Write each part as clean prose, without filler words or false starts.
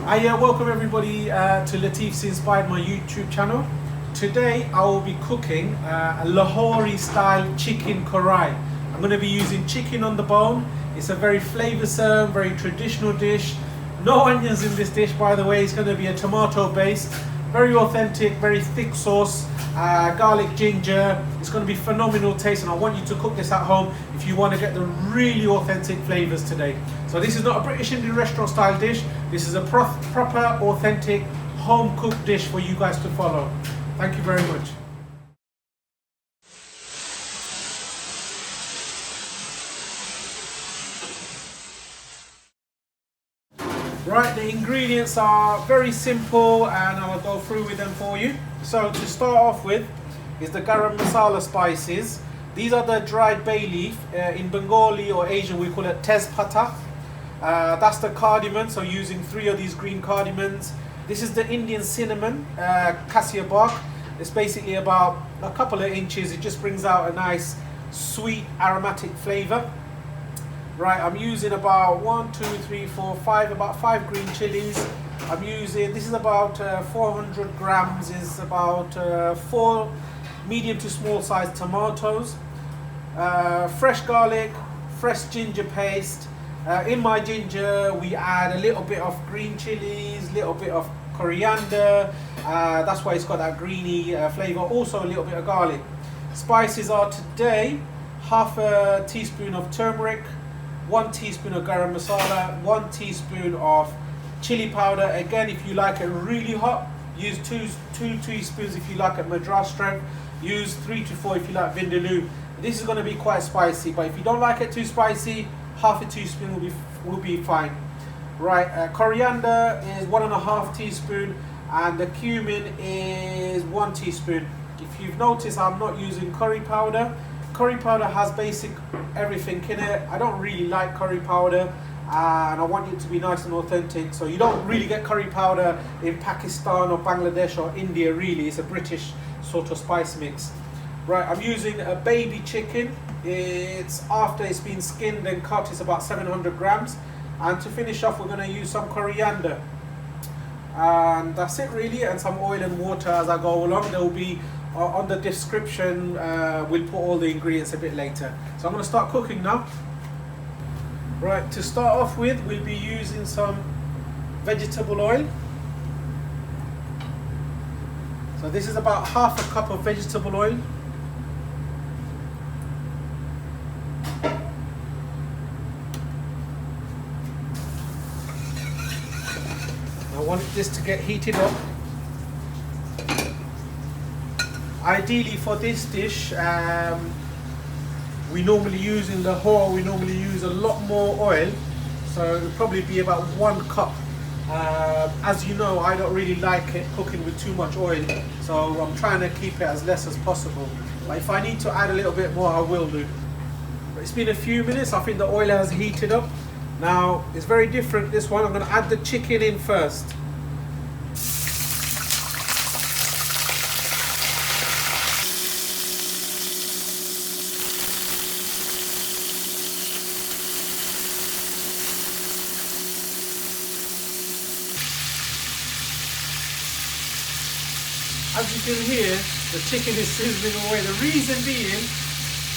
Welcome everybody to Latif's Inspired, my YouTube channel. Today I will be cooking a Lahori style chicken karahi. I'm going to be using chicken on the bone. It's a very flavoursome, very traditional dish. No onions in this dish, by the way. It's going to be a tomato based, very authentic, very thick sauce, garlic, ginger. It's going to be phenomenal taste, and I want you to cook this at home if you want to get the really authentic flavours today. So this is not a British Indian restaurant style dish. This is a proper, authentic, home cooked dish for you guys to follow. Thank you very much. Right, the ingredients are very simple and I'll go through with them for you. So to start off with is the garam massala spices. These are the dried bay leaf. In Bengali or Asian we call it tezpata. That's the cardamom, so using 3 of these green cardamoms. This is the Indian cinnamon, cassia bark. It's basically about a couple of inches. It just brings out a nice sweet aromatic flavour. Right, I'm using about 1, 2, 3, 4, 5, about 5 green chillies. I'm using, this is about 400 grams, is about 4 medium to small sized tomatoes, fresh garlic, fresh ginger paste. In my ginger we add a little bit of green chillies, little bit of coriander, that's why it's got that greeny flavour, also a little bit of garlic. Spices are today half a teaspoon of turmeric, 1 teaspoon of garam masala, 1 teaspoon of chili powder. Again, if you like it really hot, use 2 teaspoons. If you like it Madras strength, use 3 to 4 if you like vindaloo. This is going to be quite spicy, but if you don't like it too spicy, half a teaspoon will be fine. Right, coriander is 1.5 teaspoon, and the cumin is 1 teaspoon. If you've noticed, I'm not using curry powder. Curry powder has basic everything in it. I don't really like curry powder, and I want it to be nice and authentic. So you don't really get curry powder in Pakistan or Bangladesh or India really. It's a British sort of spice mix. Right, I'm using a baby chicken. It's after it's been skinned and cut. It's about 700 grams. And to finish off, we're going to use some coriander. And that's it really, and some oil and water as I go along. There will be on the description, we'll put all the ingredients a bit later. So I'm going to start cooking now. Right, to start off with, we'll be using some vegetable oil. So this is about half a cup of vegetable oil. I want this to get heated up. Ideally for this dish, we normally use in Lahore, we normally use a lot more oil, so it'll probably be about 1 cup. As you know, I don't really like it cooking with too much oil, so I'm trying to keep it as less as possible. But if I need to add a little bit more, I will do. But it's been a few minutes, I think the oil has heated up. Now, it's very different this one. I'm going to add the chicken in first. As you can hear, the chicken is sizzling away. The reason being,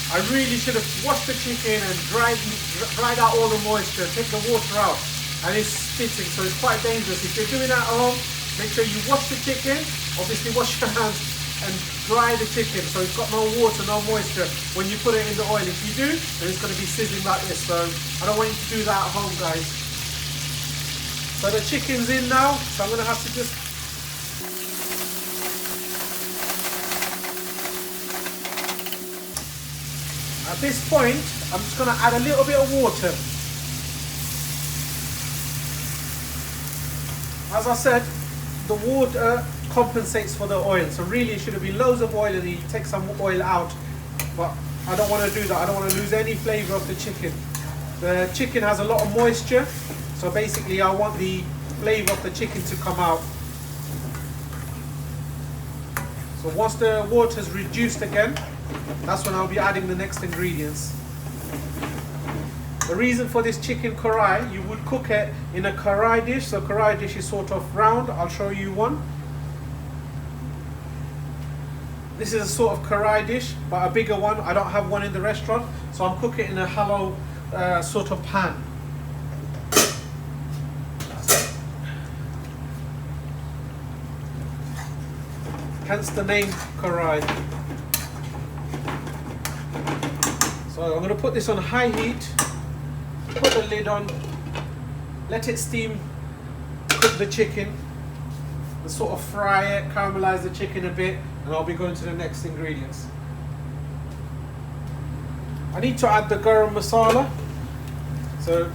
I really should have washed the chicken and dried out all the moisture, take the water out, and it's spitting, so it's quite dangerous. If you're doing that at home, make sure you wash the chicken, obviously wash your hands, and dry the chicken so it's got no water, no moisture when you put it in the oil. If you do, then it's going to be sizzling like this, so I don't want you to do that at home, guys. So the chicken's in now, so I'm going to have to just at this point, I'm just going to add a little bit of water. As I said, the water compensates for the oil. So really it should have been loads of oil and you take some oil out. But I don't want to do that. I don't want to lose any flavour of the chicken. The chicken has a lot of moisture. So basically I want the flavour of the chicken to come out. So once the water's reduced again, that's when I'll be adding the next ingredients. The reason for this chicken karahi, you would cook it in a karahi dish. So karahi dish is sort of round. I'll show you one. This is a sort of karahi dish, but a bigger one. I don't have one in the restaurant, so I'm cooking in a hollow sort of pan. Hence the name karahi. So I'm going to put this on high heat, put the lid on, let it steam, cook the chicken, and sort of fry it, caramelize the chicken a bit, and I'll be going to the next ingredients. I need to add the garam massala. So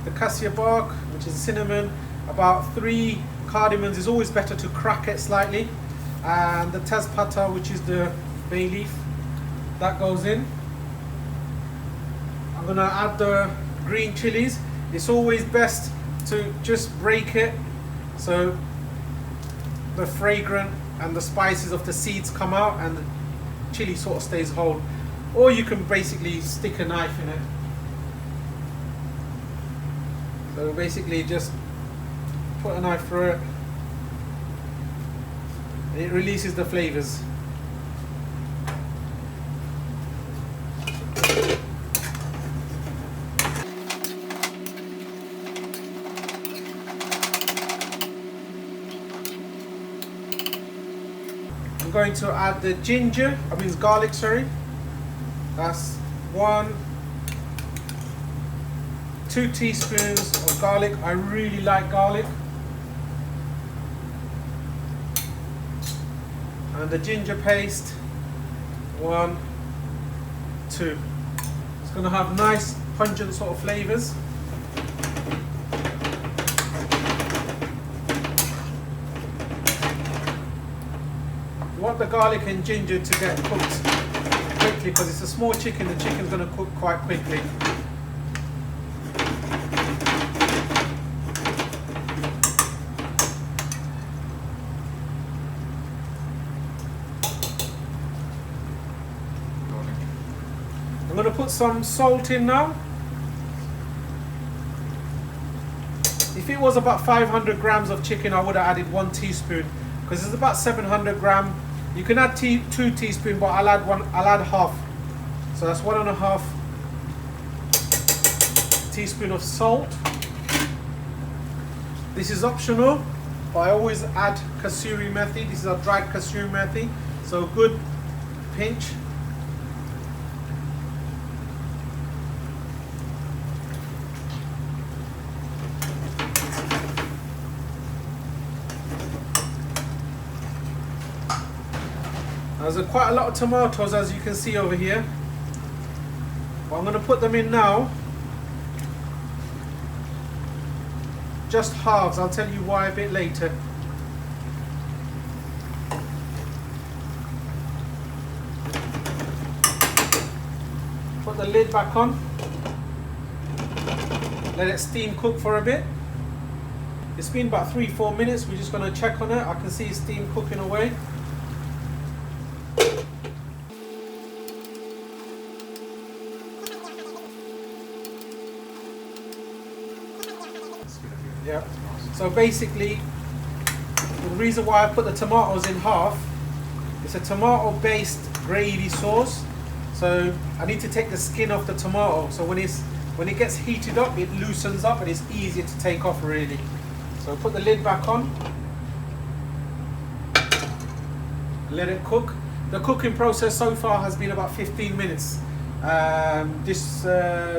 the cassia bark, which is cinnamon, about 3 cardamoms. Is always better to crack it slightly, and the tezpata, which is the bay leaf, that goes in. I'm gonna add the green chillies. It's always best to just break it so the fragrant and the spices of the seeds come out and the chili sort of stays whole. Or you can basically stick a knife in it. So basically just put a knife through it and it releases the flavors. I'm going to add the ginger, garlic, sorry. That's 2 teaspoons of garlic. I really like garlic. And the ginger paste, 1, 2. It's going to have nice pungent sort of flavors. You want the garlic and ginger to get cooked quickly because it's a small chicken. The chicken's going to cook quite quickly. I'm going to put some salt in now. If it was about 500 grams of chicken, I would have added 1 teaspoon because it's about 700 grams. You can add 2 teaspoons, but I'll add half. So that's 1.5 teaspoon of salt. This is optional, but I always add kasuri methi. This is a dried kasuri methi, so good pinch. There's quite a lot of tomatoes, as you can see over here. But I'm going to put them in now. Just halves. I'll tell you why a bit later. Put the lid back on. Let it steam cook for a bit. It's been about 3-4 minutes. We're just going to check on it. I can see steam cooking away. Yeah. So basically, the reason why I put the tomatoes in half, it's a tomato-based gravy sauce. So I need to take the skin off the tomato. So when it gets heated up, it loosens up and it's easier to take off really. So put the lid back on. Let it cook. The cooking process so far has been about 15 minutes. This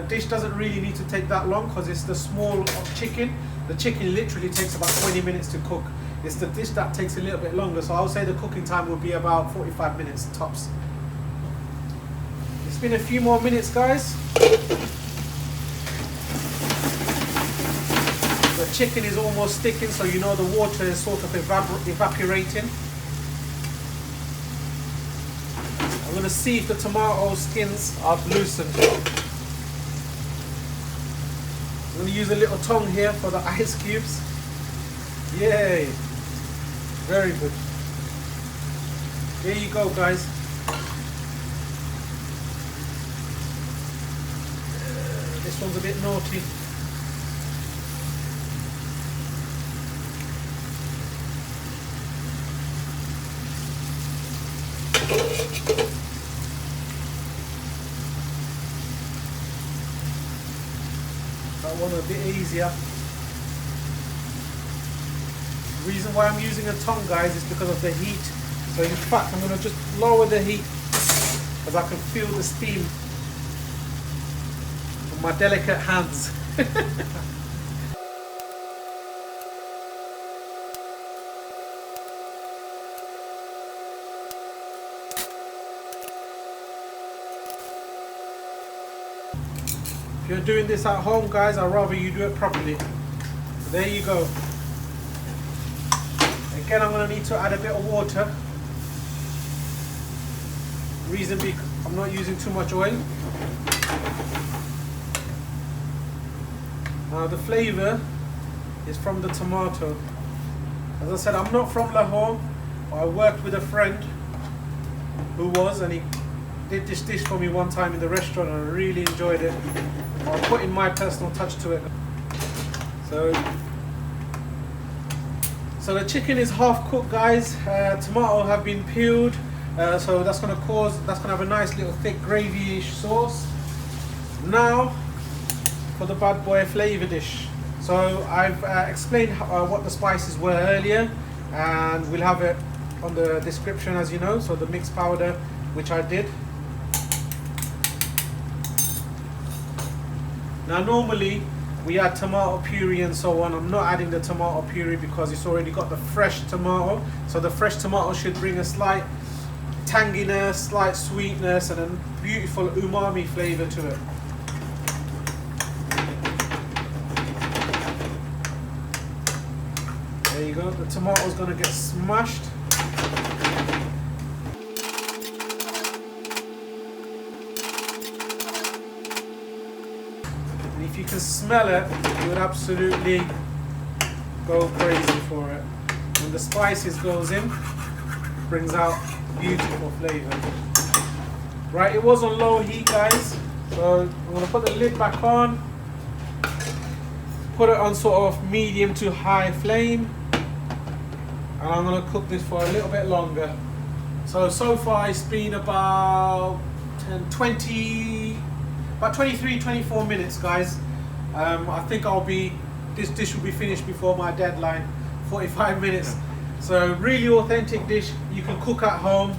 dish doesn't really need to take that long because it's the small chicken. The chicken literally takes about 20 minutes to cook. It's the dish that takes a little bit longer, so I would say the cooking time will be about 45 minutes tops. It's been a few more minutes, guys. The chicken is almost sticking, so you know the water is sort of evaporating. I'm going to see if the tomato skins are loosened. I'm going to use a little tongue here for the ice cubes. Yay! Very good. There you go, guys. This This one's a bit naughty. That one a bit easier. The reason why I'm using a tongue, guys, is because of the heat. So in fact, I'm going to just lower the heat as I can feel the steam on my delicate hands. If you're doing this at home, guys, I'd rather you do it properly. So there you go. Again, I'm going to need to add a bit of water. Reason being, I'm not using too much oil. Now the flavour is from the tomato. As I said, I'm not from Lahore. I worked with a friend who was, and he did this dish for me one time in the restaurant, and I really enjoyed it. I put in my personal touch to it. So the chicken is half cooked, guys. Tomato have been peeled, so that's gonna have a nice little thick gravy-ish sauce. Now for the bad boy flavour dish. So I've explained what the spices were earlier, and we'll have it on the description, as you know. So the mixed powder, which I did. Now normally we add tomato puree and so on. I'm not adding the tomato puree because it's already got the fresh tomato. So the fresh tomato should bring a slight tanginess, slight sweetness, and a beautiful umami flavour to it. There you go. The tomato's going to get smashed. If you can smell it, you would absolutely go crazy for it. When the spices goes in, it brings out beautiful flavour. Right, it was on low heat, guys. So I'm going to put the lid back on. Put it on sort of medium to high flame. And I'm going to cook this for a little bit longer. So far it's been about 23, 24 minutes, guys. I think this dish will be finished before my deadline, 45 minutes. So really authentic dish. You can cook at home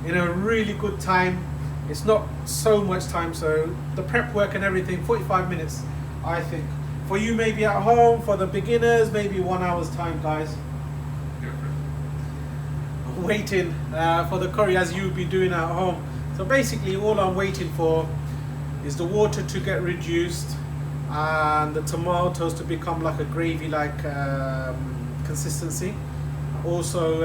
in a really good time. It's not so much time, so the prep work and everything, 45 minutes, I think. For you maybe at home, for the beginners, maybe 1 hour's time, guys. I'm waiting for the curry as you'll be doing at home. So basically all I'm waiting for is the water to get reduced and the tomatoes to become like a gravy-like consistency. Also,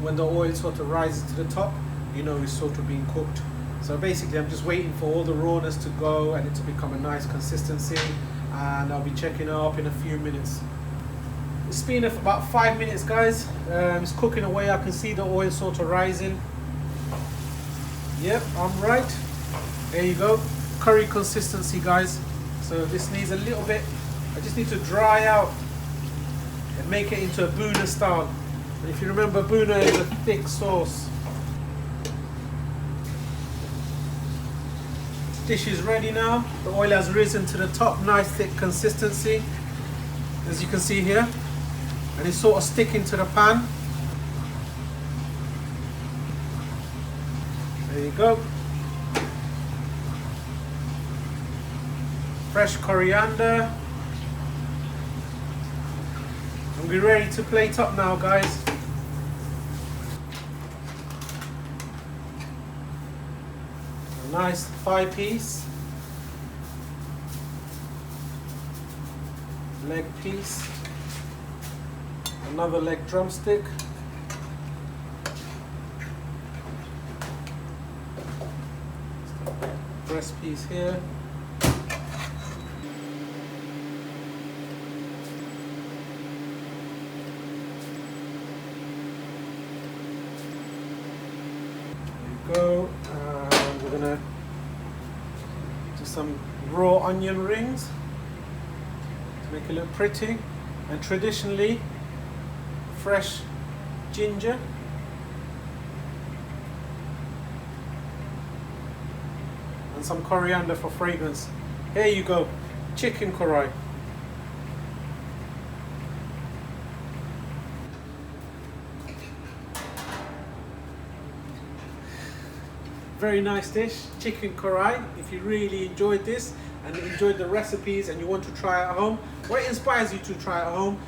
when the oil sort of rises to the top, you know it's sort of being cooked. So basically I'm just waiting for all the rawness to go and it to become a nice consistency, and I'll be checking it up in a few minutes. It's been about 5 minutes, guys. It's cooking away. I can see the oil sort of rising. Yep, I'm right. There you go. Curry consistency, guys. So this needs a little bit, I just need to dry out and make it into a boona style. And if you remember, boona is a thick sauce. Dish is ready now. The oil has risen to the top, nice thick consistency, as you can see here, and it's sort of sticking to the pan. There you go. Fresh coriander. And we're ready to plate up now, guys. A nice thigh piece, leg piece, another leg drumstick, breast piece here. Go, and we're gonna do some raw onion rings to make it look pretty, and traditionally fresh ginger, and some coriander for fragrance. Here you go, chicken karahi. Very nice dish, chicken karahi. If you really enjoyed this and enjoyed the recipes and you want to try it at home, what inspires you to try it at home,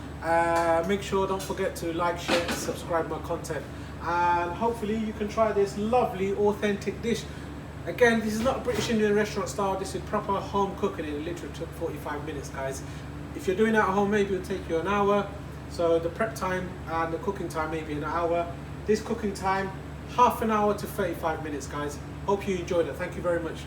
make sure, don't forget to like, share and subscribe my content, and hopefully you can try this lovely authentic dish. Again, this is not a British Indian restaurant style, this is proper home cooking. It literally took 45 minutes, guys. If you're doing it at home, maybe it'll take you an hour. So the prep time and the cooking time maybe an hour. This cooking time, half an hour to 35 minutes, guys. Hope you enjoyed it. Thank you very much.